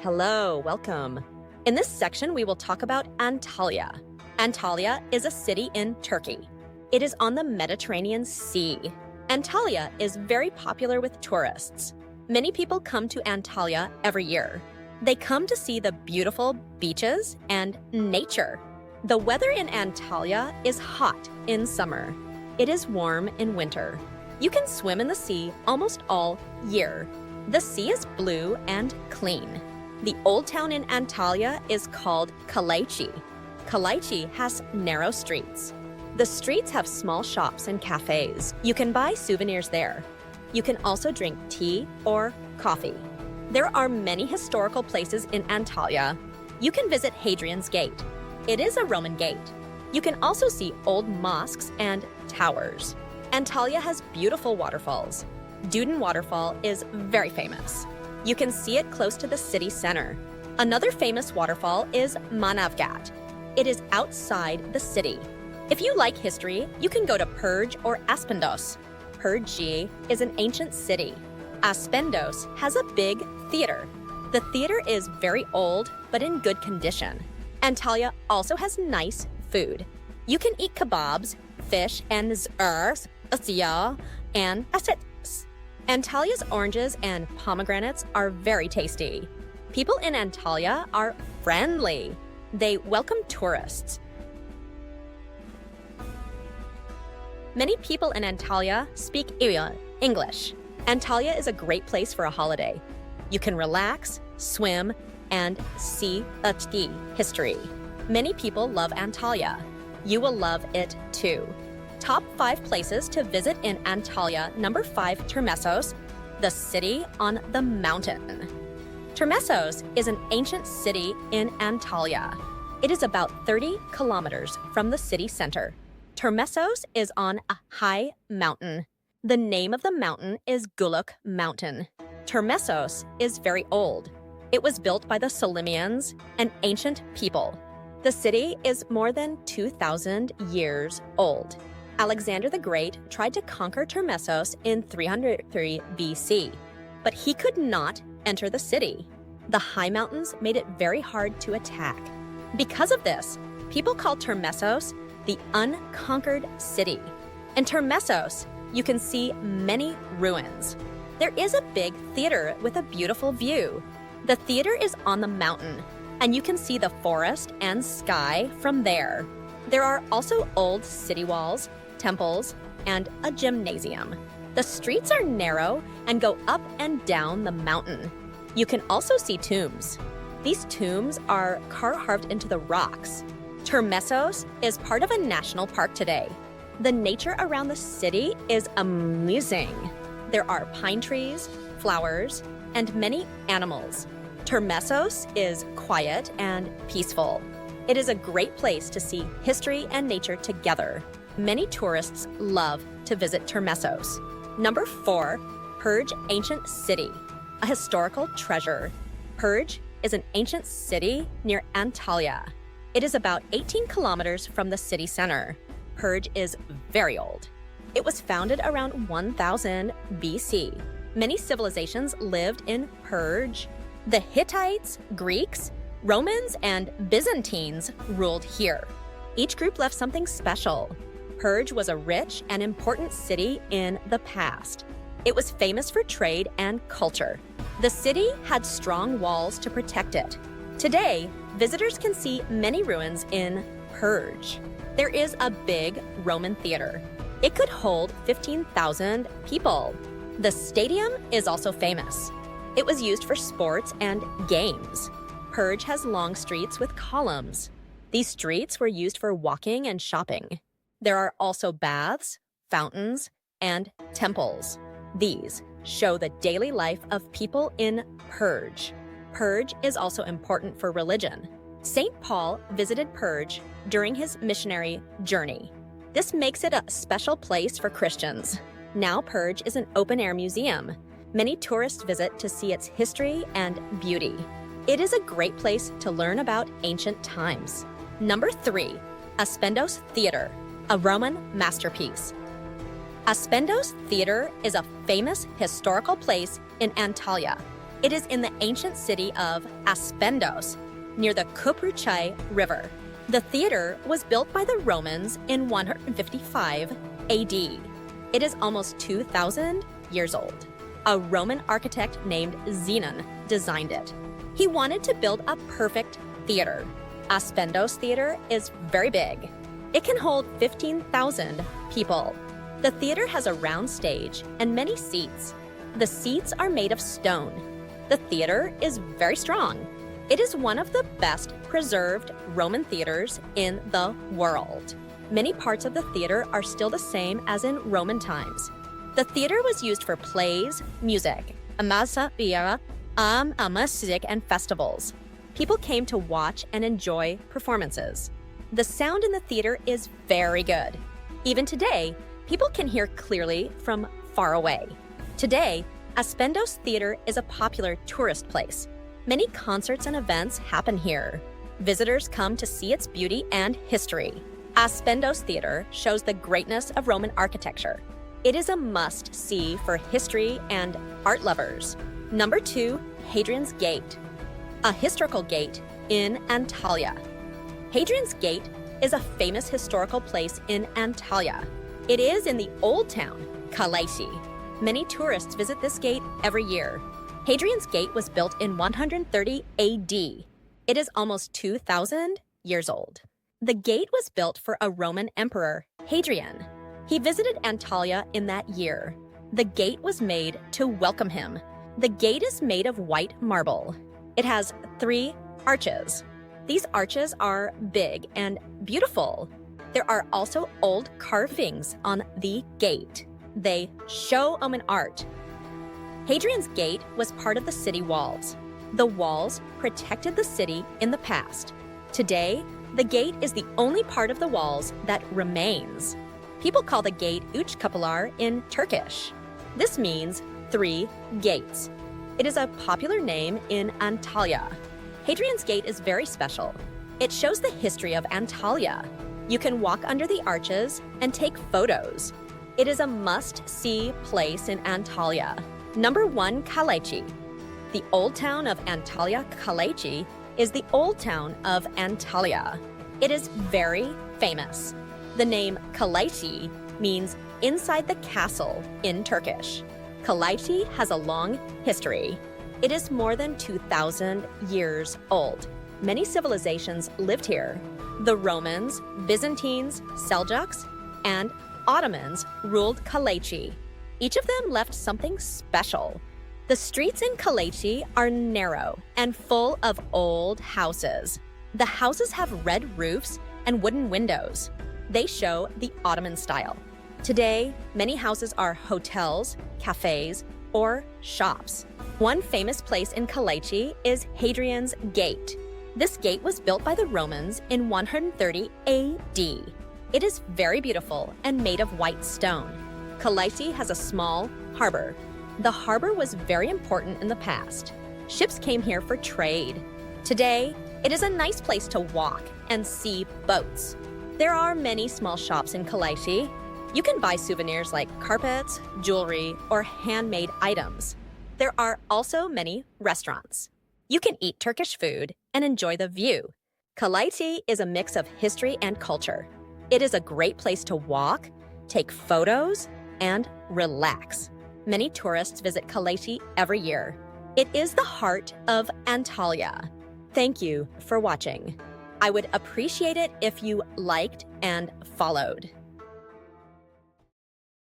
Hello, welcome. In this section, we will talk about Antalya. Antalya is a city in Turkey. It is on the Mediterranean Sea. Antalya is very popular with tourists. Many people come to Antalya every year. They come to see the beautiful beaches and nature. The weather in Antalya is hot in summer. It is warm in winter. You can swim in the sea almost all year. The sea is blue and clean. The old town in Antalya is called Kalaichi. Kalaichi has narrow streets. The streets have small shops and cafes. You can buy souvenirs there. You can also drink tea or coffee. There are many historical places in Antalya. You can visit Hadrian's Gate. It is a Roman gate. You can also see old mosques and towers. Antalya has beautiful waterfalls. Duden Waterfall is very famous. You can see it close to the city center. Another famous waterfall is Manavgat. It is outside the city. If you like history, you can go to Perj or Aspendos. Perj is an ancient city. Aspendos has a big theater. The theater is very old, but in good condition. Antalya also has nice food. You can eat kebabs, fish, and zers, asiya, and asit. Antalya's oranges and pomegranates are very tasty. People in Antalya are friendly. They welcome tourists. Many people in Antalya speak English. Antalya is a great place for a holiday. You can relax, swim, and see history. Many people love Antalya. You will love it too. Top 5 places to visit in Antalya. Number 5, Termessos, the city on the mountain. Termessos is an ancient city in Antalya. It is about 30 kilometers from the city center. Termessos is on a high mountain. The name of the mountain is Guluk Mountain. Termessos is very old. It was built by the Selimians, an ancient people. The city is more than 2,000 years old. Alexander the Great tried to conquer Termessos in 303 BC, but he could not enter the city. The high mountains made it very hard to attack. Because of this, people call Termessos the unconquered city. In Termessos, you can see many ruins. There is a big theater with a beautiful view. The theater is on the mountain, and you can see the forest and sky from there. There are also old city walls, temples, and a gymnasium. The streets are narrow and go up and down the mountain. You can also see tombs. These tombs are carved into the rocks. Termessos is part of a national park today. The nature around the city is amazing. There are pine trees, flowers, and many animals. Termessos is quiet and peaceful. It is a great place to see history and nature together. Many tourists love to visit Termessos. Number 4, Perj Ancient City, a historical treasure. Perj is an ancient city near Antalya. It is about 18 kilometers from the city center. Perj is very old. It was founded around 1000 BC. Many civilizations lived in Perj. The Hittites, Greeks, Romans, and Byzantines ruled here. Each group left something special. Perj was a rich and important city in the past. It was famous for trade and culture. The city had strong walls to protect it. Today, visitors can see many ruins in Perj. There is a big Roman theater. It could hold 15,000 people. The stadium is also famous. It was used for sports and games. Perj has long streets with columns. These streets were used for walking and shopping. There are also baths, fountains, and temples. These show the daily life of people in Perj. Perj is also important for religion. St. Paul visited Perj during his missionary journey. This makes it a special place for Christians. Now Perj is an open-air museum. Many tourists visit to see its history and beauty. It is a great place to learn about ancient times. Number 3, Aspendos Theater, a Roman masterpiece. Aspendos Theater is a famous historical place in Antalya. It is in the ancient city of Aspendos, near the Kupruchai River. The theater was built by the Romans in 155 AD. It is almost 2,000 years old. A Roman architect named Zenon designed it. He wanted to build a perfect theater. Aspendos Theater is very big. It can hold 15,000 people. The theater has a round stage and many seats. The seats are made of stone. The theater is very strong. It is one of the best preserved Roman theaters in the world. Many parts of the theater are still the same as in Roman times. The theater was used for plays, music, music, and festivals. People came to watch and enjoy performances. The sound in the theater is very good. Even today, people can hear clearly from far away. Today, Aspendos Theater is a popular tourist place. Many concerts and events happen here. Visitors come to see its beauty and history. Aspendos Theater shows the greatness of Roman architecture. It is a must-see for history and art lovers. Number 2, Hadrian's Gate, a historical gate in Antalya. Hadrian's Gate is a famous historical place in Antalya. It is in the old town, Kalaisi. Many tourists visit this gate every year. Hadrian's Gate was built in 130 AD. It is almost 2,000 years old. The gate was built for a Roman emperor, Hadrian. He visited Antalya in that year. The gate was made to welcome him. The gate is made of white marble. It has 3 arches. These arches are big and beautiful. There are also old carvings on the gate. They show Roman art. Hadrian's Gate was part of the city walls. The walls protected the city in the past. Today, the gate is the only part of the walls that remains. People call the gate Üç Kapılar in Turkish. This means 3 gates. It is a popular name in Antalya. Hadrian's Gate is very special. It shows the history of Antalya. You can walk under the arches and take photos. It is a must-see place in Antalya. Number 1, Kalaisi. The old town of Antalya, Kalaisi, is the old town of Antalya. It is very famous. The name Kalaisi means inside the castle in Turkish. Kalaisi has a long history. It is more than 2,000 years old. Many civilizations lived here. The Romans, Byzantines, Seljuks, and Ottomans ruled Kalaisi. Each of them left something special. The streets in Kalaisi are narrow and full of old houses. The houses have red roofs and wooden windows. They show the Ottoman style. Today, many houses are hotels, cafes, or shops. One famous place in Kalaisi is Hadrian's Gate. This gate was built by the Romans in 130 AD. It is very beautiful and made of white stone. Kalaisi has a small harbor. The harbor was very important in the past. Ships came here for trade. Today, it is a nice place to walk and see boats. There are many small shops in Kalaisi. You can buy souvenirs like carpets, jewelry, or handmade items. There are also many restaurants. You can eat Turkish food and enjoy the view. Kalaisi is a mix of history and culture. It is a great place to walk, take photos, and relax. Many tourists visit Kalaisi every year. It is the heart of Antalya. Thank you for watching. I would appreciate it if you liked and followed.